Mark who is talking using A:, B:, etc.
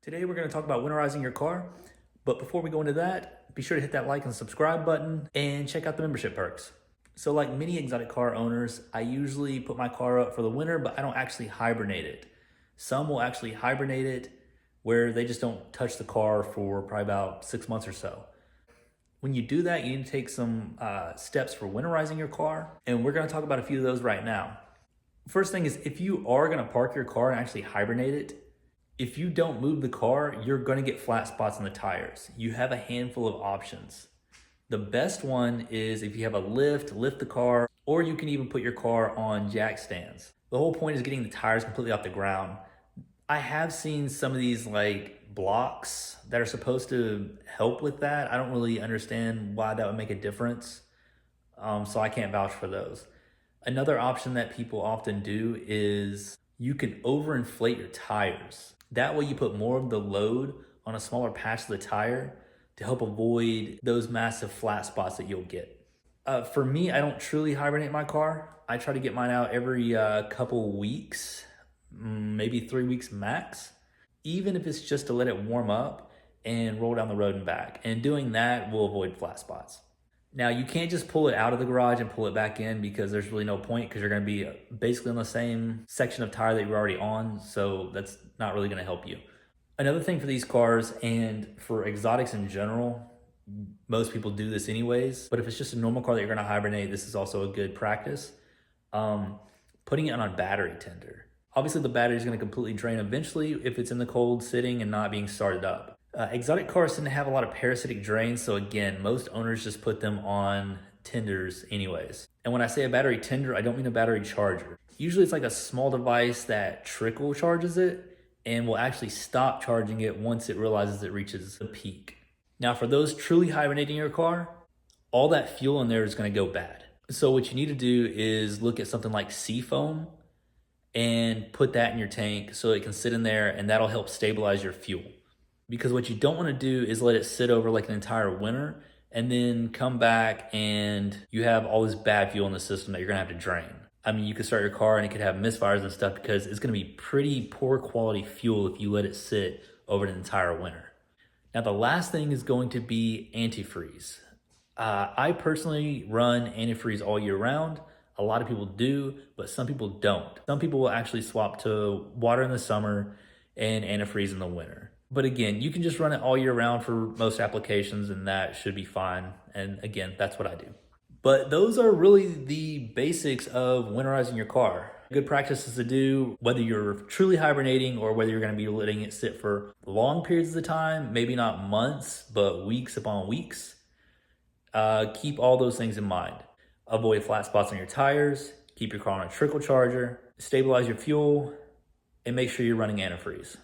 A: Today we're going to talk about winterizing your car, but before we go into that, be sure to hit that like and subscribe button and check out the membership perks. So like many exotic car owners, I usually put my car up for the winter, but I don't actually hibernate it. Some will actually hibernate it where they just don't touch the car for probably about 6 months or so. When you do that, you need to take some steps for winterizing your car, and we're going to talk about a few of those right now. First thing is, if you are going to park your car and actually hibernate it, if you don't move the car, you're going to get flat spots in the tires. You have a handful of options. The best one is if you have a lift the car, or you can even put your car on jack stands. The whole point is getting the tires completely off the ground. I have seen some of these like blocks that are supposed to help with that. I don't really understand why that would make a difference. So I can't vouch for those. Another option that people often do is you can overinflate your tires. That way you put more of the load on a smaller patch of the tire to help avoid those massive flat spots that you'll get. For me, I don't truly hibernate my car. I try to get mine out every couple weeks, maybe 3 weeks max, even if it's just to let it warm up and roll down the road and back. And doing that will avoid flat spots. Now, you can't just pull it out of the garage and pull it back in because there's really no point, because you're going to be basically on the same section of tire that you're already on, so that's not really going to help you. Another thing for these cars, and for exotics in general, most people do this anyways, but if it's just a normal car that you're going to hibernate, this is also a good practice. Putting it on a battery tender. Obviously, the battery is going to completely drain eventually if it's in the cold sitting and not being started up. Exotic cars tend to have a lot of parasitic drains, so again, most owners just put them on tenders anyways. And when I say a battery tender, I don't mean a battery charger. Usually it's like a small device that trickle charges it and will actually stop charging it once it realizes it reaches the peak. Now, for those truly hibernating your car, all that fuel in there is going to go bad. So what you need to do is look at something like Seafoam and put that in your tank so it can sit in there, and that'll help stabilize your fuel. Because what you don't want to do is let it sit over like an entire winter and then come back and you have all this bad fuel in the system that you're going to have to drain. I mean, you could start your car and it could have misfires and stuff because it's going to be pretty poor quality fuel if you let it sit over an entire winter. Now, the last thing is going to be antifreeze. I personally run antifreeze all year round. A lot of people do, but some people don't. Some people will actually swap to water in the summer and antifreeze in the winter. But again, you can just run it all year round for most applications and that should be fine. And again, that's what I do. But those are really the basics of winterizing your car. Good practices to do, whether you're truly hibernating or whether you're going to be letting it sit for long periods of the time, maybe not months, but weeks upon weeks. Keep all those things in mind. Avoid flat spots on your tires, keep your car on a trickle charger, stabilize your fuel, and make sure you're running antifreeze.